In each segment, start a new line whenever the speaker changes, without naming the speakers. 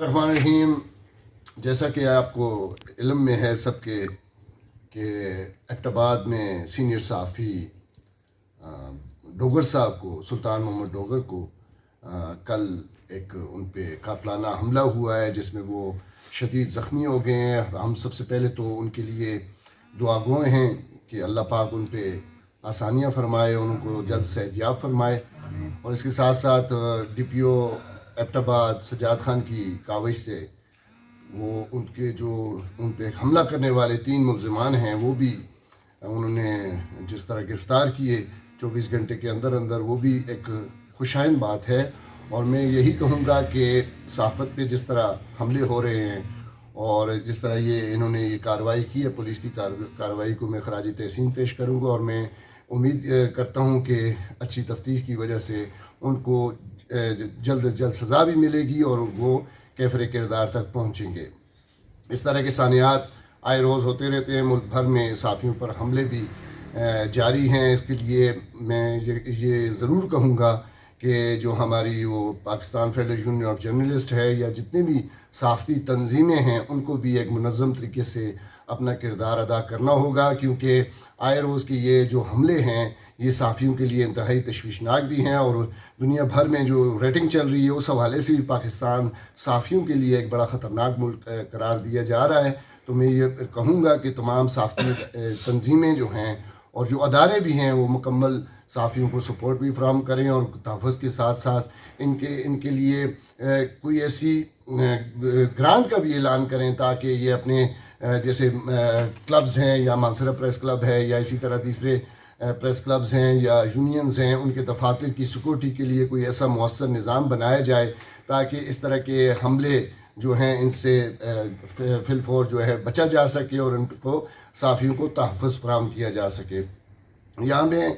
الرحمن الرحیم، جیسا کہ آپ کو علم میں ہے سب کے کہ ایبٹ آباد میں سینئر صحافی ڈوگر صاحب کو، سلطان محمد ڈوگر کو کل ایک ان پہ قاتلانہ حملہ ہوا ہے جس میں وہ شدید زخمی ہو گئے ہیں۔ ہم سب سے پہلے تو ان کے لیے دعا گوئے ہیں کہ اللہ پاک ان پہ آسانیاں فرمائے، ان کو جلد صحت یاب فرمائے، اور اس کے ساتھ ساتھ ڈی پی او ایبٹ آباد سجاد خان کی کاوش سے وہ ان کے جو ان پہ حملہ کرنے والے 3 ملزمان ہیں وہ بھی انہوں نے جس طرح گرفتار کیے 24 گھنٹے کے اندر اندر، وہ بھی ایک خوشائن بات ہے۔ اور میں یہی کہوں گا کہ صحافت پہ جس طرح حملے ہو رہے ہیں اور جس طرح انہوں نے یہ کارروائی کی ہے، پولیس کی کارروائی کو میں خراج تحسین پیش کروں گا، اور میں امید کرتا ہوں کہ اچھی تفتیش کی وجہ سے ان کو جلد از جلد سزا بھی ملے گی اور وہ کیفر کردار تک پہنچیں گے۔ اس طرح کے ثانیات آئے روز ہوتے رہتے ہیں، ملک بھر میں صحافیوں پر حملے بھی جاری ہیں۔ اس کے لیے میں یہ ضرور کہوں گا کہ جو ہماری وہ Pakistan federation union of journalist ہے یا جتنے بھی صحافتی تنظیمیں ہیں، ان کو بھی ایک منظم طریقے سے اپنا کردار ادا کرنا ہوگا، کیونکہ آئے روز کے یہ جو حملے ہیں یہ صحافیوں کے لیے انتہائی تشویشناک بھی ہیں، اور دنیا بھر میں جو ریٹنگ چل رہی ہے اس حوالے سے بھی پاکستان صحافیوں کے لیے ایک بڑا خطرناک ملک قرار دیا جا رہا ہے۔ تو میں یہ کہوں گا کہ تمام صحافتی تنظیمیں جو ہیں اور جو ادارے بھی ہیں وہ مکمل صحافیوں کو سپورٹ بھی فراہم کریں، اور تحفظ کے ساتھ ساتھ ان کے لیے کوئی ایسی گرانٹ کا بھی اعلان کریں تاکہ یہ اپنے جیسے کلبز ہیں یا مانسرا پریس کلب ہے یا اسی طرح دوسرے پریس کلبز ہیں یا یونینز ہیں، ان کے دفاتر کی سیکورٹی کے لیے کوئی ایسا مؤثر نظام بنایا جائے تاکہ اس طرح کے حملے جو ہیں ان سے فی الفور جو ہے بچا جا سکے اور ان کو صحافیوں کو تحفظ فراہم کیا جا سکے۔ یہاں میں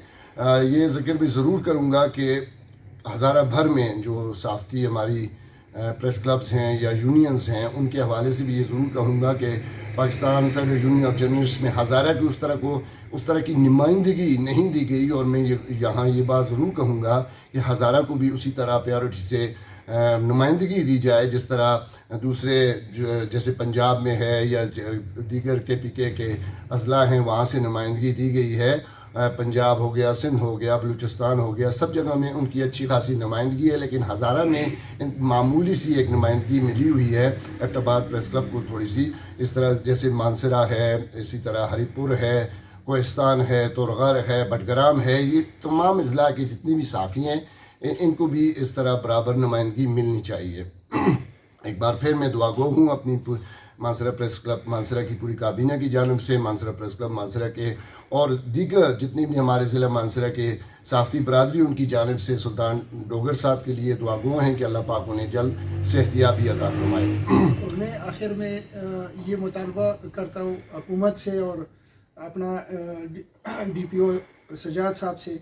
یہ ذکر بھی ضرور کروں گا کہ ہزارہ بھر میں جو صحافتی ہماری پریس کلبز ہیں یا یونینز ہیں، ان کے حوالے سے بھی یہ ضرور کہوں گا کہ Pakistan federation union of journalist میں ہزارہ کی اس طرح کی نمائندگی نہیں دی گئی، اور میں یہاں یہ بات ضرور کہوں گا کہ ہزارہ کو بھی اسی طرح پیورٹی سے نمائندگی دی جائے جس طرح دوسرے جیسے پنجاب میں ہے یا دیگر کے اضلاع ہیں وہاں سے نمائندگی دی گئی ہے۔ پنجاب ہو گیا، سندھ ہو گیا، بلوچستان ہو گیا، سب جگہ میں ان کی اچھی خاصی نمائندگی ہے، لیکن ہزارہ میں معمولی سی ایک نمائندگی ملی ہوئی ہے ایبٹ آباد پریس کلب کو تھوڑی سی۔ اس طرح جیسے مانسرا ہے، اسی طرح ہری پور ہے، کوہستان ہے، تورغر ہے، بٹگرام ہے، یہ تمام اضلاع کے جتنے بھی صحافی ہیں ان کو بھی اس طرح برابر نمائندگی ملنی چاہیے۔ ایک بار پھر میں دعا گو ہوں اپنی مانسرا پریس کلب مانسرا کی پوری کابینہ کی جانب سے، مانسرا پریس کلب مانسرا کے اور دیگر جتنے بھی ہمارے ضلع مانسرا کے صحافتی برادری ان کی جانب سے سلطان ڈوگر صاحب کے لیے دعا گو ہیں کہ اللہ پاک انہیں جلد صحت یابی عطا فرمائے۔
اور میں آخر میں یہ مطالبہ کرتا ہوں حکومت سے اور اپنا ڈی پی او سجاد صاحب سے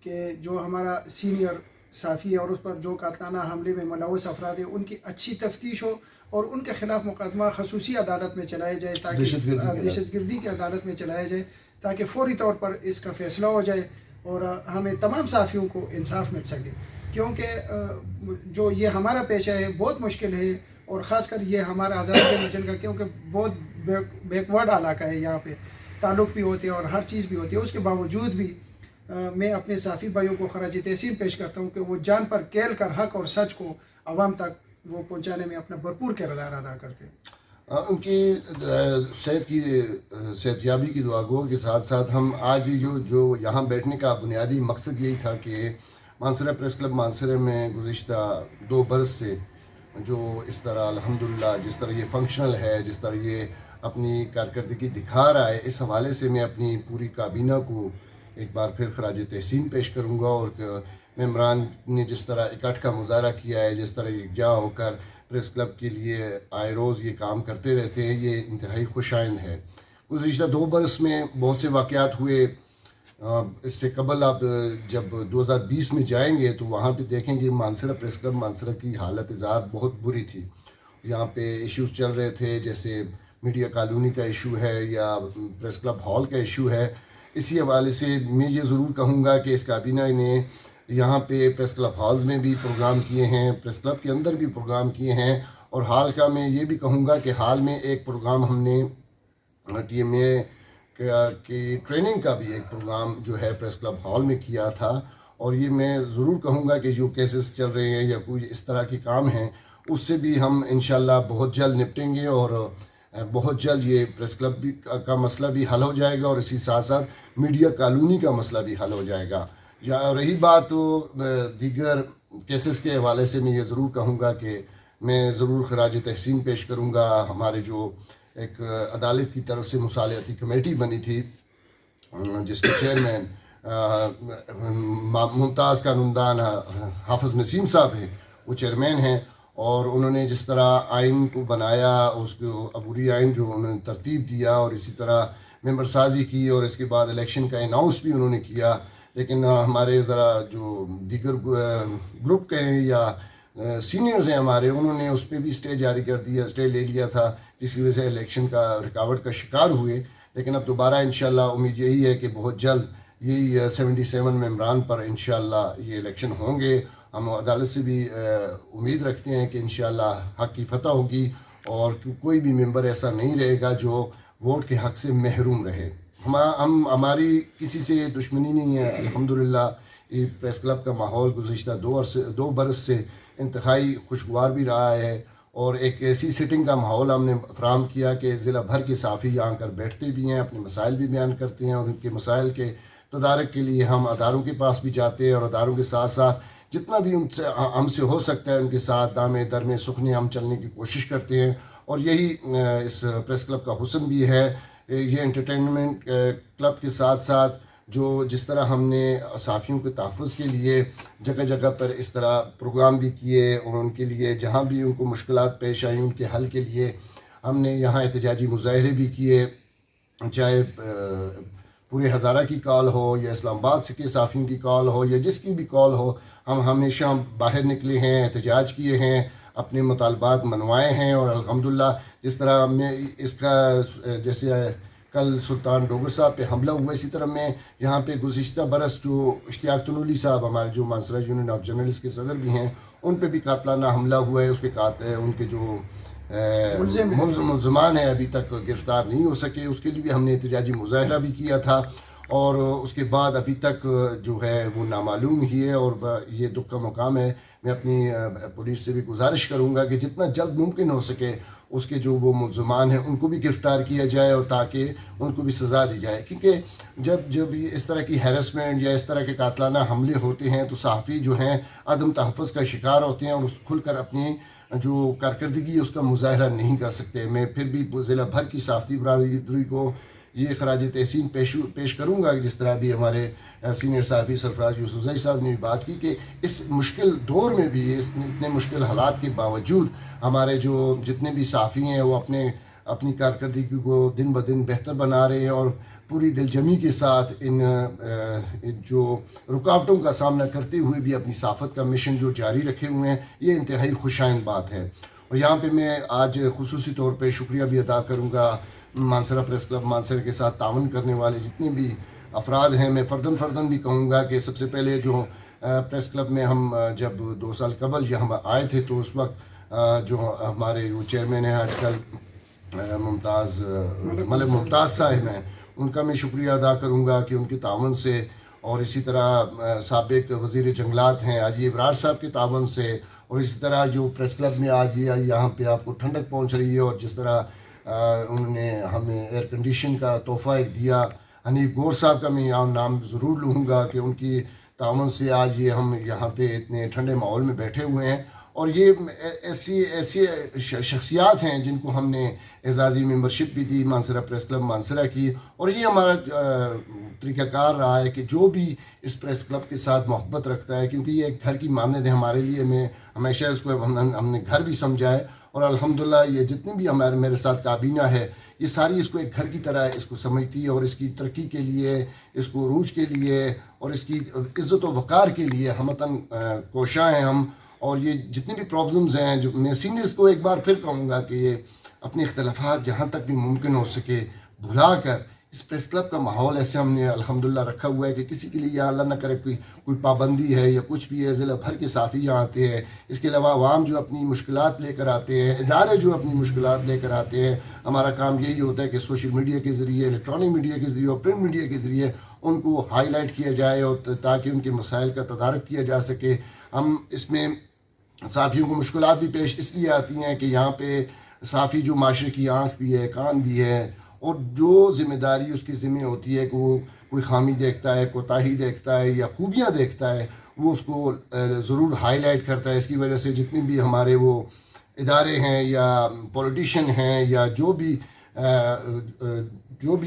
کہ جو ہمارا سینئر صحافی ہے اور اس پر جو قاتلانہ حملے میں ملوث افراد ہیں ان کی اچھی تفتیش ہو اور ان کے خلاف مقدمہ خصوصی عدالت میں چلایا جائے، تاکہ دہشت گردی کی عدالت میں چلایا جائے تاکہ فوری طور پر اس کا فیصلہ ہو جائے اور ہمیں تمام صحافیوں کو انصاف مل سکے، کیونکہ جو یہ ہمارا پیشہ ہے بہت مشکل ہے، اور خاص کر یہ ہمارا ہزارہ ریجن کا، کیونکہ بہت بیکورڈ علاقہ ہے، یہاں پہ تعلق بھی ہوتے ہیں اور ہر چیز بھی ہوتی ہے۔ اس کے باوجود بھی میں اپنے صحافی بھائیوں کو خراج تحسین پیش کرتا ہوں کہ وہ جان پر کیل کر حق اور سچ کو عوام تک وہ پہنچانے میں اپنا بھرپور کردار ادا کرتے ہیں۔
ان کی صحت یابی کی دعا گو کے ساتھ ساتھ ہم آج جو یہاں بیٹھنے کا بنیادی مقصد یہی تھا کہ مانسرا پریس کلب مانسرا میں گزشتہ 2 برس سے جو اس طرح الحمدللہ جس طرح یہ فنکشنل ہے، جس طرح یہ اپنی کارکردگی دکھا رہا ہے، اس حوالے سے میں اپنی پوری کابینہ کو ایک بار پھر خراج تحسین پیش کروں گا، اور ممبران نے جس طرح اکٹھ کا مظاہرہ کیا ہے، جس طرح یکجا ہو کر پریس کلب کے لیے آئے روز یہ کام کرتے رہتے ہیں، یہ انتہائی خوشائند ہے۔ گزشتہ 2 برس میں بہت سے واقعات ہوئے۔ اس سے قبل آپ جب 2020 میں جائیں گے تو وہاں پہ دیکھیں گے مانسرا پریس کلب مانسرا کی حالت زار بہت بری تھی۔ یہاں پہ ایشوز چل رہے تھے جیسے میڈیا کالونی کا ایشو ہے یا پریس کلب ہال کا ایشو ہے۔ اسی حوالے سے میں یہ ضرور کہوں گا کہ اس کابینہ نے یہاں پہ پریس کلب ہالز میں بھی پروگرام کیے ہیں، پریس کلب کے اندر بھی پروگرام کیے ہیں، اور حال کا میں یہ بھی کہوں گا کہ حال میں ایک پروگرام ہم نے ٹی ایم اے کی ٹریننگ کا بھی ایک پروگرام جو ہے پریس کلب ہال میں کیا تھا، اور یہ میں ضرور کہوں گا کہ جو کیسز چل رہے ہیں یا کوئی اس طرح کے کام ہیں اس سے بھی ہم انشاءاللہ بہت جلد نپٹیں گے، اور بہت جلد یہ پریس کلب بھی کا مسئلہ بھی حل ہو جائے گا، اور اسی ساتھ ساتھ میڈیا کالونی کا مسئلہ بھی حل ہو جائے گا۔ یا رہی بات تو دیگر کیسز کے حوالے سے میں یہ ضرور کہوں گا کہ میں ضرور خراج تحسین پیش کروں گا ہمارے جو ایک عدالت کی طرف سے مصالحتی کمیٹی بنی تھی جس کے چیئرمین ممتاز قانوندان حافظ نسیم صاحب ہیں، وہ چیئرمین ہیں، اور انہوں نے جس طرح آئین کو بنایا، اس کو عبوری آئین جو انہوں نے ترتیب دیا، اور اسی طرح ممبر سازی کی، اور اس کے بعد الیکشن کا اناؤنس بھی انہوں نے کیا، لیکن ہمارے ذرا جو دیگر گروپ کے ہیں یا سینئرز ہیں ہمارے، انہوں نے اس پہ بھی اسٹے جاری کر دیا، اسٹے لے لیا تھا، جس کی وجہ سے الیکشن کا رکاوٹ کا شکار ہوئے۔ لیکن اب دوبارہ انشاءاللہ امید یہی ہے کہ بہت جلد یہی 77 ممبران پر انشاءاللہ یہ الیکشن ہوں گے۔ ہم عدالت سے بھی امید رکھتے ہیں کہ انشاءاللہ حق کی فتح ہوگی، اور کوئی بھی ممبر ایسا نہیں رہے گا جو ووٹ کے حق سے محروم رہے۔ ہماری کسی سے دشمنی نہیں ہے، الحمدللہ یہ پریس کلب کا ماحول گزشتہ 2 برس سے انتہائی خوشگوار بھی رہا ہے، اور ایک ایسی سٹنگ کا ماحول ہم نے فراہم کیا کہ ضلع بھر کے صحافی یہاں کر بیٹھتے بھی ہیں، اپنے مسائل بھی بیان کرتے ہیں، اور ان کے مسائل کے تدارک کے لیے ہم اداروں کے پاس بھی جاتے ہیں، اور اداروں کے ساتھ ساتھ جتنا بھی ہم سے ہو سکتا ہے ان کے ساتھ دامے درمے سکھنے ہم چلنے کی کوشش کرتے ہیں۔ اور یہی اس پریس کلب کا حسن بھی ہے، یہ انٹرٹینمنٹ کلب کے ساتھ ساتھ جس طرح ہم نے صحافیوں کے تحفظ کے لیے جگہ جگہ پر اس طرح پروگرام بھی کیے، اور ان کے لیے جہاں بھی ان کو مشکلات پیش آئیں ان کے حل کے لیے ہم نے یہاں احتجاجی مظاہرے بھی کیے، چاہے پورے ہزارہ کی کال ہو یا اسلام آباد سے کے صحافیوں کی کال ہو یا جس کی بھی کال ہو، ہم ہمیشہ باہر نکلے ہیں، احتجاج کیے ہیں، اپنے مطالبات منوائے ہیں، اور الحمدللہ جس طرح میں اس کا جیسے کل سلطان ڈوگر صاحب پہ حملہ ہوا، اسی طرح میں یہاں پہ گزشتہ برس جو اشتیاق تنولی صاحب ہمارے جو مانسرا یونین آف جرنلسٹ کے صدر بھی ہیں، ان پہ بھی قاتلانہ حملہ ہوا ہے، اس کے ان کے جو ملزمان ہیں ابھی تک گرفتار نہیں ہو سکے، اس کے لیے بھی ہم نے احتجاجی مظاہرہ بھی کیا تھا، اور اس کے بعد ابھی تک جو ہے وہ نامعلوم ہی ہے، اور یہ دکھ کا مقام ہے۔ میں اپنی پولیس سے بھی گزارش کروں گا کہ جتنا جلد ممکن ہو سکے اس کے جو وہ ملزمان ہیں ان کو بھی گرفتار کیا جائے، اور تاکہ ان کو بھی سزا دی جائے، کیونکہ جب اس طرح کی ہیرسمنٹ یا اس طرح کے قاتلانہ حملے ہوتے ہیں تو صحافی جو ہیں عدم تحفظ کا شکار ہوتے ہیں، اور کھل کر اپنی جو کارکردگی اس کا مظاہرہ نہیں کر سکتے۔ میں پھر بھی ضلع بھر کی صحافتی برادری کو یہ خراج تحسین پیش کروں گا، جس طرح بھی ہمارے سینئر صحافی سرفراز یوسفزئی صاحب نے بھی بات کی کہ اس مشکل دور میں بھی، اس اتنے مشکل حالات کے باوجود ہمارے جو جتنے بھی صحافی ہیں وہ اپنی کارکردگی کو دن بدن بہتر بنا رہے ہیں، اور پوری دل جمی کے ساتھ ان جو رکاوٹوں کا سامنا کرتے ہوئے بھی اپنی صحافت کا مشن جو جاری رکھے ہوئے ہیں، یہ انتہائی خوشائند بات ہے۔ اور یہاں پہ میں آج خصوصی طور پہ شکریہ بھی ادا کروں گا مانسرا پریس کلب مانسرا کے ساتھ تعاون کرنے والے جتنے بھی افراد ہیں۔ میں فردن بھی کہوں گا کہ سب سے پہلے جو پریس کلب میں ہم جب 2 سال قبل یہاں آئے تھے تو اس وقت جو ہمارے وہ چیئرمین ہیں آج کل ملک ممتاز صاحب ہیں، ان کا میں شکریہ ادا کروں گا کہ ان کے تعاون سے، اور اسی طرح سابق وزیر جنگلات ہیں حاجی ابرار صاحب کے تعاون سے، اور اسی طرح جو پریس کلب میں آج یہاں پہ آپ کو ٹھنڈک پہنچ رہی ہے، اور جس طرح انہوں نے ہمیں ایئر کنڈیشن کا تحفہ ایک دیا، حنیف گور صاحب کا میں نام ضرور لوں گا کہ ان کی تعاون سے آج ہم یہاں پہ اتنے ٹھنڈے ماحول میں بیٹھے ہوئے ہیں، اور یہ ایسی شخصیات ہیں جن کو ہم نے اعزازی ممبرشپ بھی دی مانسرا پریس کلب مانسرا کی، اور یہ ہمارا طریقہ کار رہا ہے کہ جو بھی اس پریس کلب کے ساتھ محبت رکھتا ہے، کیونکہ یہ ایک گھر کی مانند ہے ہمارے لیے، میں ہمیشہ اس کو ہم نے گھر بھی سمجھا ہے، اور الحمدللہ یہ جتنے بھی میرے ساتھ کابینہ ہے یہ ساری اس کو ایک گھر کی طرح اس کو سمجھتی ہے، اور اس کی ترقی کے لیے، اس کو عروج کے لیے، اور اس کی عزت و وقار کے لیے ہمتاً کوشاں ہیں ہم۔ اور یہ جتنی بھی پرابلمز ہیں، جو میں سینئرز کو ایک بار پھر کہوں گا کہ یہ اپنے اختلافات جہاں تک بھی ممکن ہو سکے بھلا کر اس پریس کلب کا ماحول ایسے ہم نے الحمدللہ رکھا ہوا ہے کہ کسی کے لیے یہاں اللہ نہ کرے کوئی پابندی ہے یا کچھ بھی ہے. ضلع بھر کے صحافی یہاں آتے ہیں. اس کے علاوہ عوام جو اپنی مشکلات لے کر آتے ہیں, ادارے جو اپنی مشکلات لے کر آتے ہیں, ہمارا کام یہی ہوتا ہے کہ سوشل میڈیا کے ذریعے, الیکٹرانک میڈیا کے ذریعے اور پرنٹ میڈیا کے ذریعے ان کو ہائی لائٹ کیا جائے اور تاکہ ان کے مسائل کا تدارک کیا جا سکے. ہم اس میں صحافیوں کو مشکلات بھی پیش اس لیے آتی ہیں کہ یہاں پہ صحافی جو معاشرے کی آنکھ بھی ہے, کان بھی ہے, اور جو ذمہ داری اس کی ذمہ ہوتی ہے کہ وہ کوئی خامی دیکھتا ہے, کوتاہی دیکھتا ہے یا خوبیاں دیکھتا ہے, وہ اس کو ضرور ہائی لائٹ کرتا ہے. اس کی وجہ سے جتنے بھی ہمارے وہ ادارے ہیں یا پولیٹیشین ہیں یا جو بھی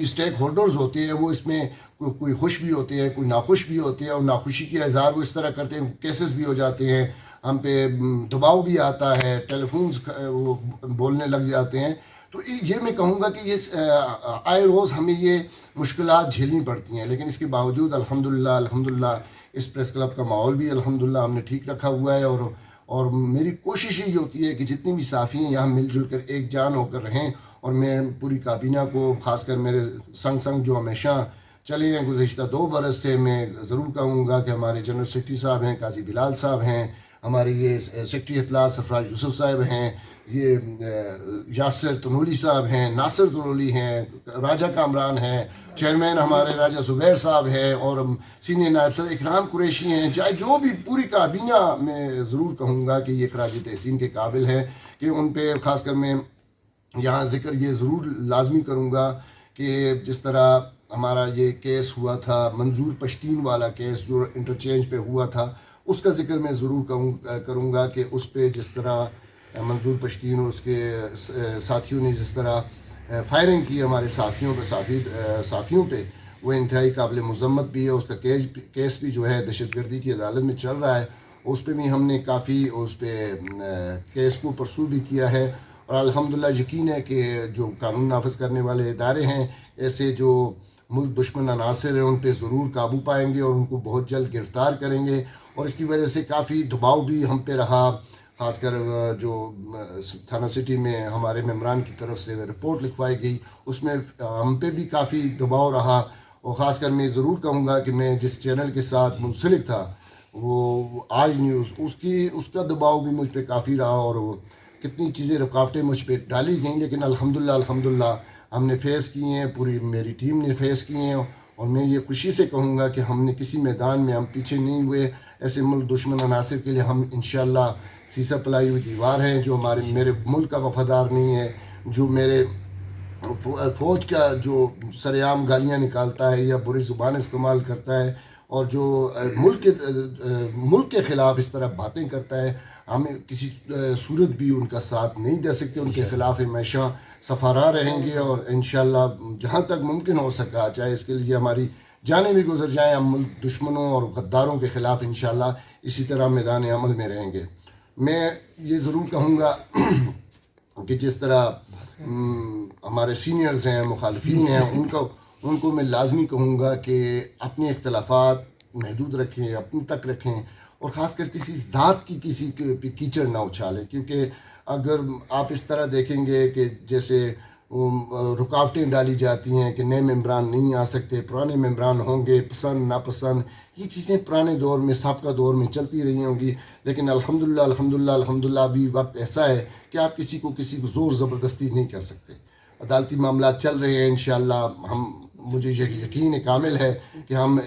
اسٹیک ہولڈرز ہوتے ہیں, وہ اس میں کوئی خوش بھی ہوتے ہیں, کوئی ناخوش بھی ہوتے ہیں, اور ناخوشی کے اظہار وہ اس طرح کرتے ہیں, کیسز بھی ہو جاتے ہیں, ہم پہ دباؤ بھی آتا ہے, ٹیلی فونز وہ بولنے لگ جاتے ہیں. تو یہ میں کہوں گا کہ یہ آئے روز ہمیں یہ مشکلات جھیلنی پڑتی ہیں, لیکن اس کے باوجود الحمدللہ اس پریس کلب کا ماحول بھی الحمدللہ ہم نے ٹھیک رکھا ہوا ہے. اور میری کوشش یہ ہوتی ہے کہ جتنی بھی صحافی ہیں یہاں مل جل کر ایک جان ہو کر رہیں. اور میں پوری کابینہ کو, خاص کر میرے سنگ جو ہمیشہ چلے ہیں گزشتہ 2 برس سے, میں ضرور کہوں گا کہ ہمارے جنرل سیکرٹری صاحب ہیں قاضی بلال صاحب ہیں, ہمارے یہ سیکرٹری اطلاع سرفراز یوسف صاحب ہیں, یہ یاسر تنولی صاحب ہیں, ناصر تنولی ہیں, راجہ کامران ہیں, چیئرمین ہمارے راجہ زبیر صاحب ہیں, اور سینئر نائب صدر اکرام قریشی ہیں. جو بھی پوری کابینہ میں ضرور کہوں گا کہ یہ خراج تحسین کے قابل ہے کہ ان پہ خاص کر میں یہاں ذکر یہ ضرور لازمی کروں گا کہ جس طرح ہمارا یہ کیس ہوا تھا, منظور پشتین والا کیس جو انٹرچینج پہ ہوا تھا, اس کا ذکر میں ضرور کروں گا کہ اس پہ جس طرح منظور پشتین اور اس کے ساتھیوں نے جس طرح فائرنگ کی ہمارے صحافیوں پہ, وہ انتہائی قابل مذمت بھی ہے. اس کا کیس بھی جو ہے دہشت گردی کی عدالت میں چل رہا ہے, اس پہ بھی ہم نے کافی اس پہ کیس کو پرسو بھی کیا ہے. اور الحمدللہ یقین ہے کہ جو قانون نافذ کرنے والے ادارے ہیں, ایسے جو ملک دشمن عناصر ہیں, ان پہ ضرور قابو پائیں گے اور ان کو بہت جلد گرفتار کریں گے. اور اس کی وجہ سے کافی دباؤ بھی ہم پہ رہا, خاص کر جو تھانہ سٹی میں ہمارے ممبران کی طرف سے رپورٹ لکھوائی گئی, اس میں ہم پہ بھی کافی دباؤ رہا. اور خاص کر میں ضرور کہوں گا کہ میں جس چینل کے ساتھ منسلک تھا, وہ آج نیوز, اس کا دباؤ بھی مجھ پہ کافی رہا, اور وہ کتنی چیزیں رکاوٹیں مجھ پہ ڈالی گئیں, لیکن الحمدللہ ہم نے فیس کی ہیں, پوری میری ٹیم نے فیس کی ہیں. اور میں یہ خوشی سے کہوں گا کہ ہم نے کسی میدان میں ہم پیچھے نہیں ہوئے. ایسے ملک دشمن عناصر کے لیے ہم انشاءاللہ سیسا پلائی ہوئی دیوار ہیں. جو میرے ملک کا وفادار نہیں ہے, جو میرے فوج کا جو سرعام گالیاں نکالتا ہے یا بری زبان استعمال کرتا ہے, اور جو ملک کے خلاف اس طرح باتیں کرتا ہے, ہم کسی صورت بھی ان کا ساتھ نہیں دے سکتے. ان کے خلاف ہمیشہ سفارا رہیں گے, اور انشاءاللہ جہاں تک ممکن ہو سکا, چاہے اس کے لیے ہماری جانیں بھی گزر جائیں, ہم ملک دشمنوں اور غداروں کے خلاف انشاءاللہ اسی طرح میدان عمل میں رہیں گے. میں یہ ضرور کہوں گا کہ جس طرح ہمارے سینئرز ہیں, مخالفین ہیں, ان کو میں لازمی کہوں گا کہ اپنے اختلافات محدود رکھیں, اپنے تک رکھیں, اور خاص کر کسی ذات کی کسی کے کیچڑ نہ اچھالیں. کیونکہ اگر آپ اس طرح دیکھیں گے کہ جیسے رکاوٹیں ڈالی جاتی ہیں کہ نئے ممبران نہیں آ سکتے, پرانے ممبران ہوں گے, پسند ناپسند, یہ چیزیں پرانے دور میں سابقہ دور میں چلتی رہی ہوں گی. لیکن الحمدللہ ابھی وقت ایسا ہے کہ آپ کسی کو زور زبردستی نہیں کر سکتے. عدالتی معاملات چل رہے ہیں, انشاءاللہ مجھے یقین کامل ہے کہ ہم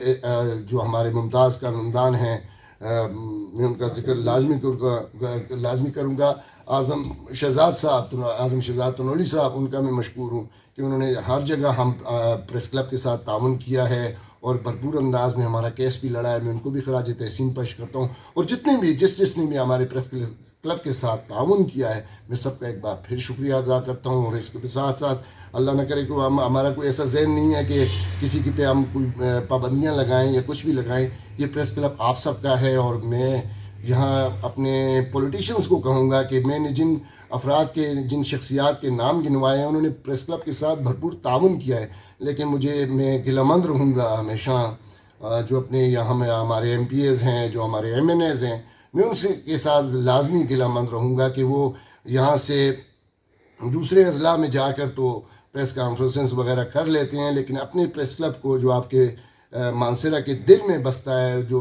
جو ہمارے ممتاز قانوندان ہیں, میں ان کا ذکر لازمی کروں گا. اعظم شہزاد تنولی صاحب, ان کا میں مشکور ہوں کہ انہوں نے ہر جگہ ہم پریس کلب کے ساتھ تعاون کیا ہے اور بھرپور انداز میں ہمارا کیس بھی لڑا ہے. میں ان کو بھی خراج تحسین پیش کرتا ہوں, اور جس نے بھی ہمارے پریس کلب کے ساتھ تعاون کیا ہے, میں سب کا ایک بار پھر شکریہ ادا کرتا ہوں. اور اس کے ساتھ اللہ نہ کرے کہ ہمارا کوئی ایسا ذہن نہیں ہے کہ کسی کے پہ ہم کوئی پابندیاں لگائیں یا کچھ بھی لگائیں. یہ پریس کلب آپ سب کا ہے, اور میں یہاں اپنے پولیٹیشنز کو کہوں گا کہ میں نے جن افراد کے, جن شخصیات کے نام گنوائے ہیں, انہوں نے پریس کلب کے ساتھ بھرپور تعاون کیا ہے, لیکن میں گلامند رہوں گا ہمیشہ جو اپنے یہاں ہمارے ایم پی ایز ہیں, جو ہمارے ایم این ایز ہیں, میں ان کے ساتھ لازمی گلامند رہوں گا کہ وہ یہاں سے دوسرے اضلاع میں جا کر تو پریس کانفرنسز وغیرہ کر لیتے ہیں، لیکن اپنے پریس کلب کو جو آپ کے مانسیرا کے دل میں بستا ہے، جو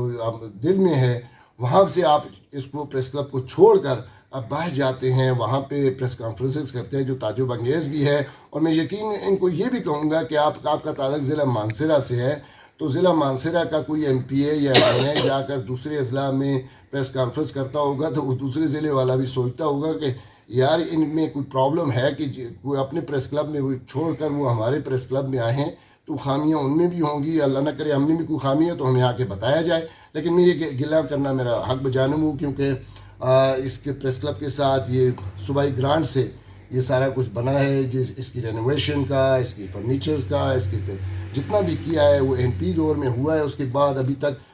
دل میں ہے، وہاں سے آپ اس کو پریس کلب کو چھوڑ کر اب باہر جاتے ہیں، وہاں پہ پریس کانفرنسز کرتے ہیں جو تعجب انگیز بھی ہے. اور میں یقین ان کو یہ بھی کہوں گا کہ آپ کا تعلق ضلع مانسیرا سے ہے، تو ضلع مانسیرا کا کوئی ایم پی اے یا ایم این اے جا کر دوسرے اضلاع میں پریس کانفرنس کرتا ہوگا تو وہ دوسرے ضلع والا بھی سوچتا ہوگا کہ یار ان میں کوئی پرابلم ہے کہ وہ اپنے پریس کلب میں وہ چھوڑ کر وہ ہمارے پریس کلب میں آئے ہیں، تو خامیاں ان میں بھی ہوں گی، اللہ نہ کرے ہم نے بھی کوئی خامی ہے تو ہمیں آ کے بتایا جائے. لیکن میں یہ گلہ کرنا میرا حق بجانب ہوں، کیونکہ اس کے پریس کلب کے ساتھ یہ صوبائی گرانٹ سے یہ سارا کچھ بنا ہے، اس کی رینوویشن کا، اس کی فرنیچرز کا، اس کی جتنا بھی کیا ہے وہ این پی دور میں ہوا ہے. اس کے بعد ابھی تک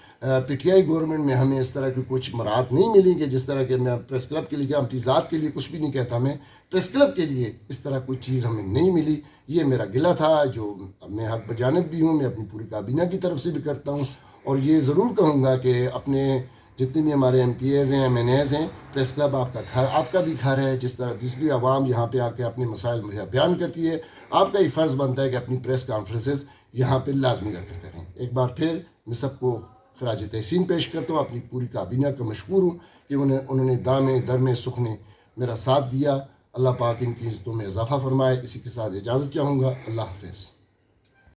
پی ٹی آئی گورنمنٹ میں ہمیں اس طرح کی کچھ مراعات نہیں ملی کہ جس طرح کہ میں پریس کلب کے لیے کیا اپنی ذات کے لیے کچھ بھی نہیں کہتا، میں پریس کلب کے لیے اس طرح کوئی چیز ہمیں نہیں ملی. یہ میرا گلہ تھا جو میں حق بجانب بھی ہوں، میں اپنی پوری کابینہ کی طرف سے بھی کرتا ہوں. اور یہ ضرور کہوں گا کہ اپنے جتنے بھی ہمارے ایم پی ایز ہیں، ایم این ایز ہیں، پریس کلب آپ کا گھر، آپ کا بھی گھر ہے. جس طرح دوسری عوام یہاں پہ آ کے اپنے مسائل بیان کرتی ہے، آپ کا یہ فرض بنتا ہے کہ اپنی پریس کانفرنسز یہاں پہ لازمی کر کے کریں. ایک بار پھر میں سب کو خراج تحسین پیش کرتا ہوں، اپنی پوری کابینہ کا مشکور ہوں کہ انہوں نے دامے درمے سکھنے میرا ساتھ دیا. اللہ پاک ان کی عزتوں میں اضافہ فرمائے. اسی کے ساتھ اجازت چاہوں گا. اللہ حافظ.